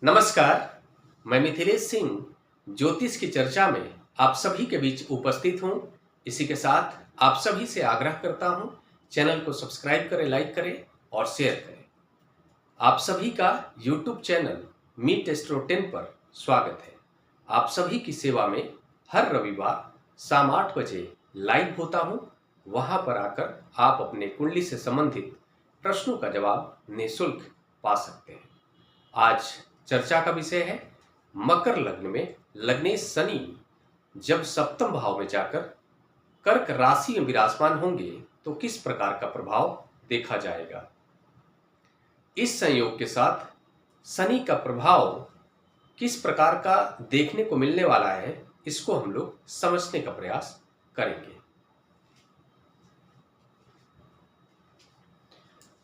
नमस्कार, मैं मिथिलेश सिंह ज्योतिष की चर्चा में आप सभी के बीच उपस्थित हूं। इसी के साथ आप सभी से आग्रह करता हूं, चैनल को सब्सक्राइब करें, लाइक करें और शेयर करें। आप सभी का यूट्यूब चैनल मीट एस्ट्रो 10 पर स्वागत है। आप सभी की सेवा में हर रविवार शाम 8 बजे लाइव होता हूं। वहां पर आकर आप अपने कुंडली से संबंधित प्रश्नों का जवाब निःशुल्क पा सकते हैं। आज चर्चा का विषय है मकर लग्न में लग्नेश शनि जब सप्तम भाव में जाकर कर्क राशि में विराजमान होंगे तो किस प्रकार का प्रभाव देखा जाएगा। इस संयोग के साथ शनि का प्रभाव किस प्रकार का देखने को मिलने वाला है, इसको हम लोग समझने का प्रयास करेंगे।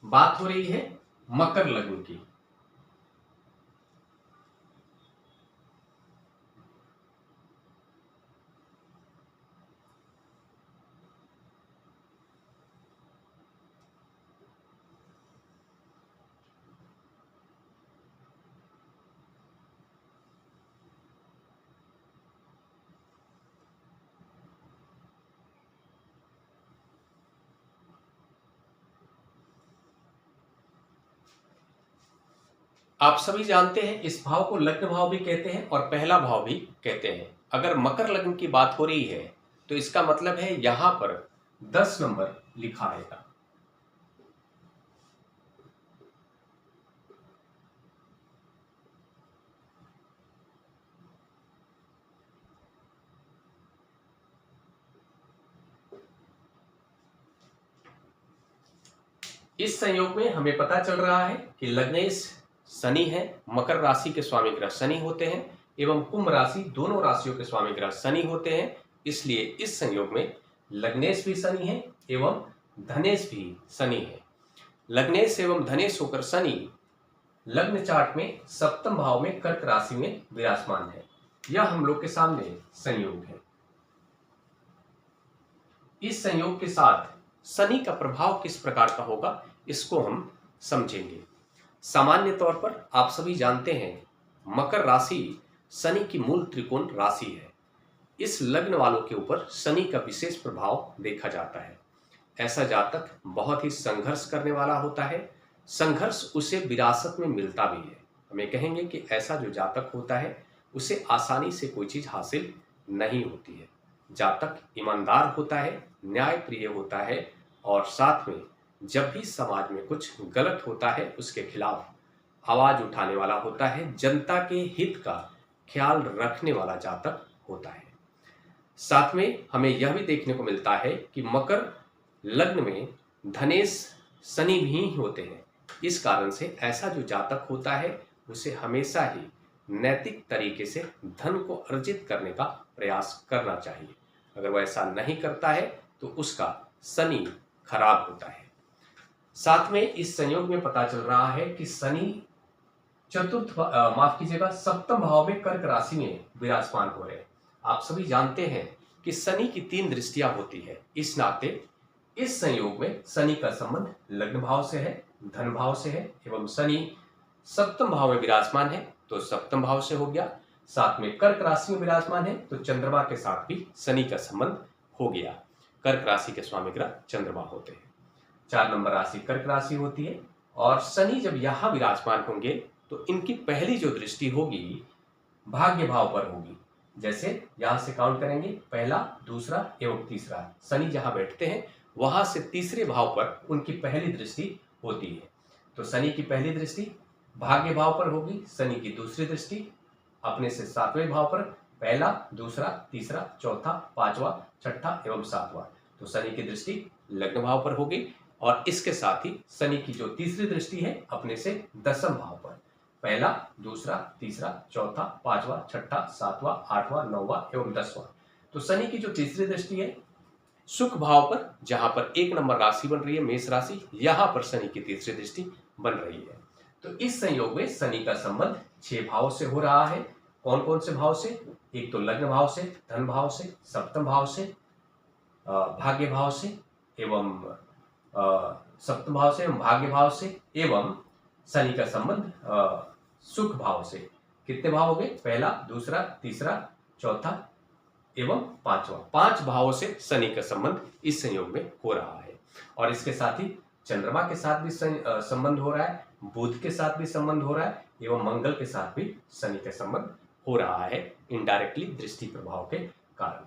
बात हो रही है मकर लग्न की। आप सभी जानते हैं इस भाव को लग्न भाव भी कहते हैं और पहला भाव भी कहते हैं। अगर मकर लग्न की बात हो रही है तो इसका मतलब है यहां पर 10 नंबर लिखा आएगा। इस संयोग में हमें पता चल रहा है कि लग्नेश शनि है, मकर राशि के स्वामी ग्रह शनि होते हैं एवं कुंभ राशि, दोनों राशियों के स्वामी ग्रह शनि होते हैं। इसलिए इस संयोग में लग्नेश भी शनि है एवं धनेश भी शनि है। लग्नेश एवं धनेश होकर शनि लग्न चार्ट में सप्तम भाव में कर्क राशि में विराजमान है। यह हम लोग के सामने संयोग है। इस संयोग के साथ शनि का प्रभाव किस प्रकार का होगा, इसको हम समझेंगे। सामान्य तौर पर आप सभी जानते हैं मकर राशि शनि की मूल त्रिकोण राशि है। इस लग्न वालों के ऊपर शनि का विशेष प्रभाव देखा जाता है। ऐसा जातक बहुत ही संघर्ष करने वाला होता है। संघर्ष उसे विरासत में मिलता भी है। हमें कहेंगे कि ऐसा जो जातक होता है उसे आसानी से कोई चीज हासिल नहीं होती है। जातक ईमानदार होता है, न्याय प्रिय होता है और साथ में जब भी समाज में कुछ गलत होता है उसके खिलाफ आवाज उठाने वाला होता है। जनता के हित का ख्याल रखने वाला जातक होता है। साथ में हमें यह भी देखने को मिलता है कि मकर लग्न में धनेश शनि भी होते हैं। इस कारण से ऐसा जो जातक होता है उसे हमेशा ही नैतिक तरीके से धन को अर्जित करने का प्रयास करना चाहिए। अगर वह ऐसा नहीं करता है तो उसका शनि खराब होता है। साथ में इस संयोग में पता चल रहा है कि शनि सप्तम भाव में कर्क राशि में विराजमान हो रहे हैं। आप सभी जानते हैं कि शनि की 3 दृष्टियां होती है। इस नाते इस संयोग में शनि का संबंध लग्न भाव से है, धन भाव से है एवं शनि सप्तम भाव में विराजमान है तो सप्तम भाव से हो गया। साथ में कर्क राशि में विराजमान है तो चंद्रमा के साथ भी शनि का संबंध हो गया। कर्क राशि के स्वामी ग्रह चंद्रमा होते हैं। 4 नंबर राशि कर्क राशि होती है और शनि जब यहां विराजमान होंगे तो इनकी पहली जो दृष्टि होगी भाग्य भाव पर होगी। जैसे यहां से काउंट करेंगे, पहला, दूसरा एवं तीसरा। शनि जहां बैठते हैं वहां से तीसरे भाव पर उनकी पहली दृष्टि होती है। तो शनि की पहली दृष्टि भाग्य भाव पर होगी, शनि की दूसरी दृष्टि अपने से 7वें भाव पर, पहला, दूसरा, तीसरा, चौथा, 5वां, छठा एवं 7वां। तो शनि की दृष्टि लग्न भाव पर होगी और इसके साथ ही शनि की जो तीसरी दृष्टि है अपने से 10वें भाव पर, पहला, दूसरा, तीसरा, चौथा, 5वां, छठा, 7वां, 8वां, 9वां एवं 10वां। तो शनि की जो तीसरी दृष्टि है सुख भाव पर, जहां पर 1 नंबर राशि बन रही है मेष राशि, यहां पर शनि की तीसरी दृष्टि बन रही है। तो इस संयोग में शनि का संबंध 6 भाव से हो रहा है। कौन कौन से भाव से? एक तो लग्न भाव से, धन भाव से, सप्तम भाव से, भाग्य भाव से एवं सप्तम भाव से एवं भाग्य भाव से एवं शनि का संबंध सुख भाव से। कितने भाव हो गए? पहला, दूसरा, तीसरा, चौथा एवं पांचवा। 5 भावों से शनि का संबंध इस संयोग में हो रहा है। और इसके साथ ही चंद्रमा के साथ भी संबंध हो रहा है, बुध के साथ भी संबंध हो रहा है एवं मंगल के साथ भी शनि का संबंध हो रहा है इनडायरेक्टली दृष्टि प्रभाव के कारण।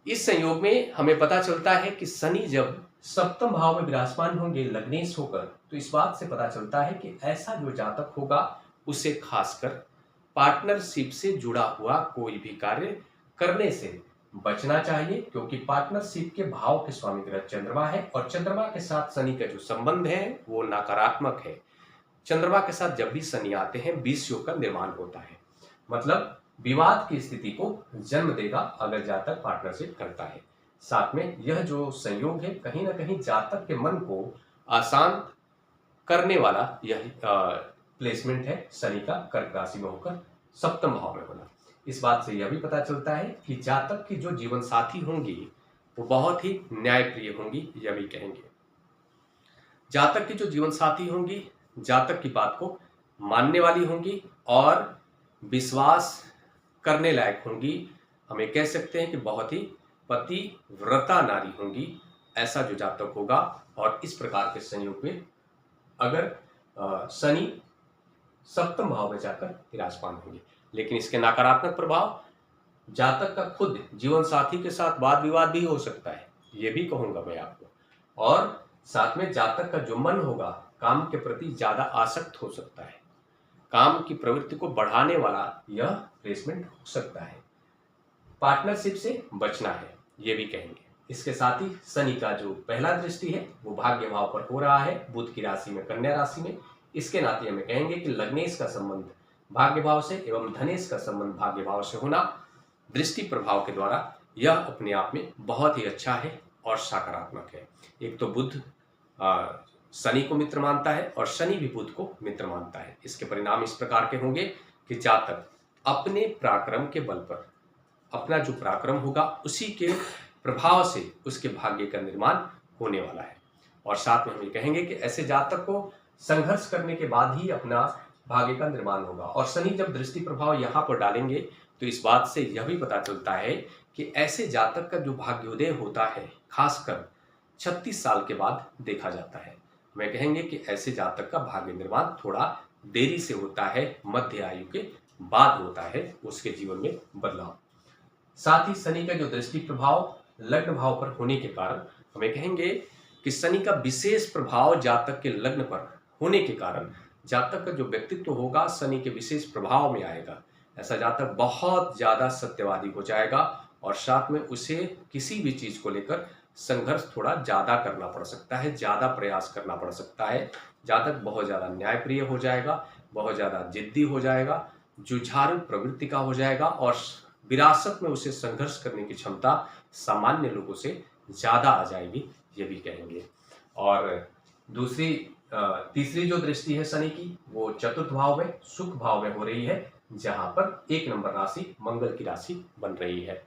इस संयोग में हमें पता चलता है कि शनि जब सप्तम भाव में विराजमान होंगे लग्नेश होकर, तो इस बात से पता चलता है कि ऐसा जो जातक होगा उसे खासकर पार्टनरशिप से जुड़ा हुआ कोई भी कार्य करने से बचना चाहिए, क्योंकि पार्टनरशिप के भाव के स्वामी ग्रह चंद्रमा है और चंद्रमा के साथ शनि का जो संबंध है वो नकारात्मक है। चंद्रमा के साथ जब भी शनि आते हैं 20 योग का निर्माण होता है, मतलब विवाद की स्थिति को जन्म देगा अगर जातक पार्टनरशिप करता है। साथ में यह जो संयोग है कहीं ना कहीं जातक के मन को आसान करने वाला यह प्लेसमेंट है शनि का कर्क राशि में होकर सप्तम भाव में होना। इस बात से यह भी पता चलता है कि जातक की जो जीवन साथी होंगी वो बहुत ही न्यायप्रिय होंगी, यह भी कहेंगे। जातक की जो जीवन साथी होंगी जातक की बात को मानने वाली होंगी और विश्वास करने लायक होंगी। हमें कह सकते हैं कि बहुत ही पतिव्रता नारी होंगी, ऐसा जो जातक होगा। और इस प्रकार के संयोग में अगर शनि सप्तम भाव में जाकर विराजमान होंगे, लेकिन इसके नकारात्मक प्रभाव जातक का खुद जीवन साथी के साथ वाद विवाद भी हो सकता है, ये भी कहूंगा मैं आपको। और साथ में जातक का जो मन होगा काम के प्रति ज्यादा आसक्त हो सकता है, काम की प्रवृत्ति को बढ़ाने वाला यह प्लेसमेंट हो सकता है। पार्टनरशिप से बचना है, ये भी कहेंगे। इसके साथ ही शनि का जो पहला दृष्टि है वो भाग्य भाव पर हो रहा है, बुध की राशि में, कन्या राशि में। इसके नाते हमें कहेंगे कि लग्नेश का संबंध भाग्य भाव से एवं धनेश का संबंध भाग्य भाव से होना दृष्टि प्रभाव के द्वारा यह अपने आप में बहुत ही अच्छा है और सकारात्मक है। एक तो बुध शनि को मित्र मानता है और शनि भी बुध को मित्र मानता है। इसके परिणाम इस प्रकार के होंगे कि जातक अपने पराक्रम के बल पर, अपना जो पराक्रम होगा उसी के प्रभाव से उसके भाग्य का निर्माण होने वाला है। और साथ में हम ये कहेंगे कि ऐसे जातक को संघर्ष करने के बाद ही अपना भाग्य का निर्माण होगा। और शनि जब दृष्टि प्रभाव यहाँ पर डालेंगे तो इस बात से यह भी पता चलता है कि ऐसे जातक का जो भाग्योदय होता है खासकर 36 साल के बाद देखा जाता है। मैं कहेंगे कि ऐसे जातक का भाग्य निर्माण थोड़ा देरी से होता है, मध्य आयु के बाद होता है उसके जीवन में बदलाव। साथ ही शनि का जो दृष्टि प्रभाव लग्न भाव पर होने के कारण हमें कहेंगे कि शनि का विशेष प्रभाव जातक के लग्न पर होने के कारण जातक का जो व्यक्तित्व होगा शनि के विशेष प्रभाव में आएगा। ऐसा जातक बहुत ज्यादा सत्यवादी हो जाएगा और साथ में उसे किसी भी चीज को लेकर संघर्ष थोड़ा ज्यादा करना पड़ सकता है, ज्यादा प्रयास करना पड़ सकता है। जातक बहुत ज्यादा न्यायप्रिय हो जाएगा, बहुत ज्यादा जिद्दी हो जाएगा, जुझारू प्रवृत्ति का हो जाएगा और विरासत में उसे संघर्ष करने की क्षमता सामान्य लोगों से ज्यादा आ जाएगी, ये भी कहेंगे। और तीसरी जो दृष्टि है शनि की वो चतुर्थ भाव में, सुख भाव में हो रही है, जहां पर 1 नंबर राशि मंगल की राशि बन रही है।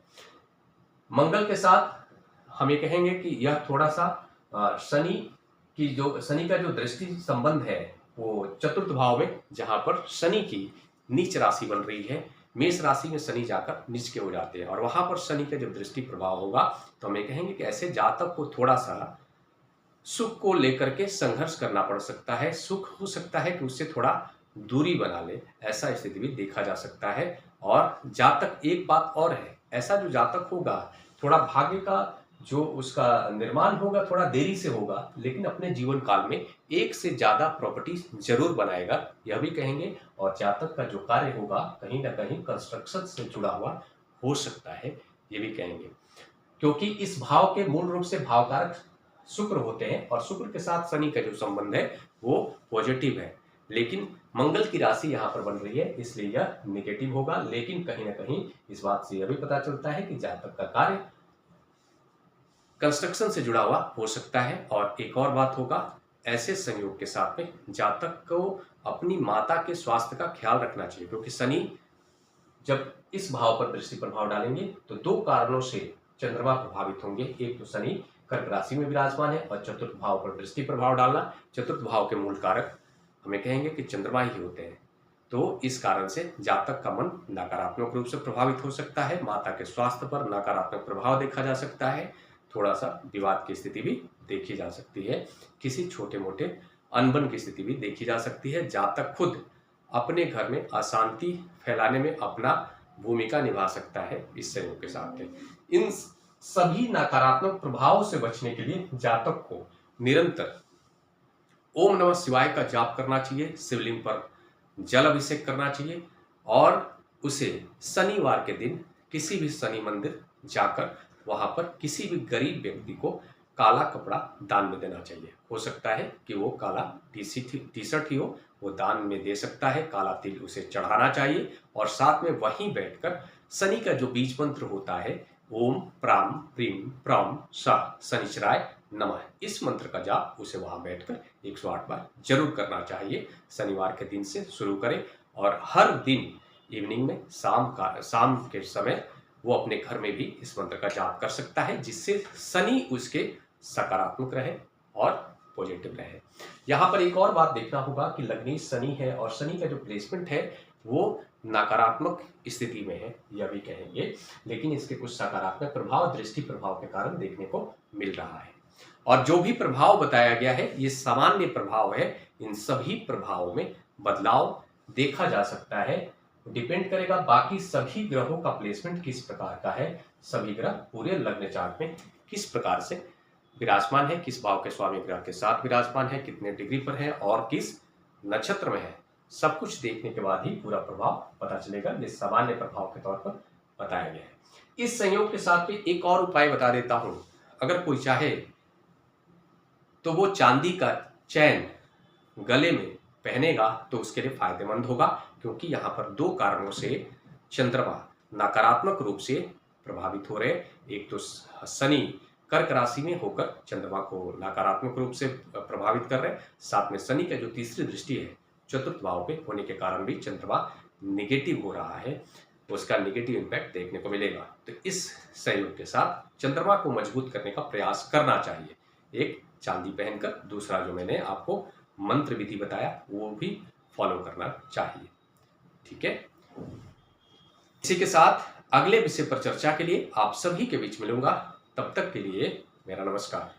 मंगल के साथ हम ये कहेंगे कि यह थोड़ा सा शनि का जो दृष्टि संबंध है वो चतुर्थ भाव में, जहां पर शनि की नीच राशि बन रही है। मेष राशि में शनि जाकर नीच के हो जाते हैं और वहां पर शनि का जब दृष्टि प्रभाव होगा तो हम ये कहेंगे कि ऐसे जातक को थोड़ा सा सुख को लेकर के संघर्ष करना पड़ सकता है। सुख हो सकता है कि उससे थोड़ा दूरी बना ले, ऐसा स्थिति भी देखा जा सकता है। और जातक एक बात और है, ऐसा जो जातक होगा थोड़ा भाग्य का जो उसका निर्माण होगा थोड़ा देरी से होगा, लेकिन अपने जीवन काल में 1 से ज्यादा प्रॉपर्टी जरूर बनाएगा, यह भी कहेंगे। और जातक का जो कार्य होगा कहीं ना कहीं कंस्ट्रक्शन से जुड़ा हुआ हो सकता है, ये भी कहेंगे। क्योंकि इस भाव के मूल रूप से भावकारक शुक्र होते हैं और शुक्र के साथ शनि का जो संबंध है वो पॉजिटिव है, लेकिन मंगल की राशि यहाँ पर बन रही है इसलिए यह नेगेटिव होगा। लेकिन कहीं ना कहीं इस बात से यह भी पता चलता है कि जातक का कार्य कंस्ट्रक्शन से जुड़ा हुआ हो सकता है। और एक और बात होगा, ऐसे संयोग के साथ में जातक को अपनी माता के स्वास्थ्य का ख्याल रखना चाहिए, क्योंकि शनि जब इस भाव पर दृष्टि प्रभाव डालेंगे तो 2 कारणों से चंद्रमा प्रभावित होंगे। एक तो शनि कर्क राशि में विराजमान है और चतुर्थ भाव पर दृष्टि प्रभाव डालना। चतुर्थ भाव के मूल कारक हमें कहेंगे कि चंद्रमा ही होते हैं। तो इस कारण से जातक का मन नकारात्मक रूप से प्रभावित हो सकता है, माता के स्वास्थ्य पर नकारात्मक प्रभाव देखा जा सकता है, थोड़ा सा विवाद की स्थिति भी देखी जा सकती है, किसी छोटे मोटे अनबन की स्थिति भी देखी जा सकती है। जातक खुद अपने घर में अशांति फैलाने में अपना भूमिका निभा सकता है इस संयोग के साथ। इन सभी नकारात्मक प्रभाव से बचने के लिए जातक को निरंतर ओम नमः शिवाय का जाप करना चाहिए, शिवलिंग पर जल अभिषेक करना चाहिए और उसे शनिवार के दिन किसी भी शनि मंदिर जाकर वहां पर किसी भी गरीब व्यक्ति को काला कपड़ा दान में देना चाहिए। हो सकता है कि वो काला टी शर्ट ही हो, वो दान में दे सकता है, काला तिल उसे चढ़ाना चाहिए और साथ में वहीं बैठकर शनि का जो बीज मंत्र होता है ओम प्राम प्रीम प्रम स शनिचराय नमः, इस मंत्र का जाप उसे वहां बैठकर 108 बार जरूर करना चाहिए। शनिवार के दिन से शुरू करें और हर दिन इवनिंग में शाम के समय वो अपने घर में भी इस मंत्र का जाप कर सकता है, जिससे शनि उसके सकारात्मक रहे और पॉजिटिव रहे। यहाँ पर एक और बात देखना होगा कि लग्नेश शनि है और शनि का जो प्लेसमेंट है वो नकारात्मक स्थिति में है, यह भी कहेंगे, लेकिन इसके कुछ सकारात्मक प्रभाव दृष्टि प्रभाव के कारण देखने को मिल रहा है। और जो भी प्रभाव बताया गया है ये सामान्य प्रभाव है, इन सभी प्रभावों में बदलाव देखा जा सकता है, डिपेंड करेगा बाकी सभी ग्रहों का प्लेसमेंट किस प्रकार का है, सभी ग्रह पूरे लग्न चार्ट में किस प्रकार से विराजमान है, किस भाव के स्वामी ग्रह के साथ विराजमान है, कितने डिग्री पर है और किस नक्षत्र में है, सब कुछ देखने के बाद ही पूरा प्रभाव पता चलेगा, जिस सामान्य प्रभाव के तौर पर बताया गया है। इस संयोग के साथ भी एक और उपाय बता देता हूं, अगर कोई चाहे तो वो चांदी का चैन गले में पहनेगा तो उसके लिए फायदेमंद होगा, क्योंकि यहाँ पर दो कारणों से चंद्रमा नकारात्मक रूप से प्रभावित हो रहे। एक तो शनि कर्क राशि में होकर चंद्रमा को नकारात्मक रूप से प्रभावित कर रहे, साथ में शनि का जो तीसरी दृष्टि है चतुर्थ भाव पे होने के कारण भी चंद्रमा निगेटिव हो रहा है, उसका निगेटिव इम्पैक्ट देखने को मिलेगा। तो इस संयोग के साथ चंद्रमा को मजबूत करने का प्रयास करना चाहिए, एक चांदी पहनकर, दूसरा जो मैंने आपको मंत्र विधि बताया वो भी फॉलो करना चाहिए। ठीक है, इसी के साथ अगले विषय पर चर्चा के लिए आप सभी के बीच मिलूंगा, तब तक के लिए मेरा नमस्कार।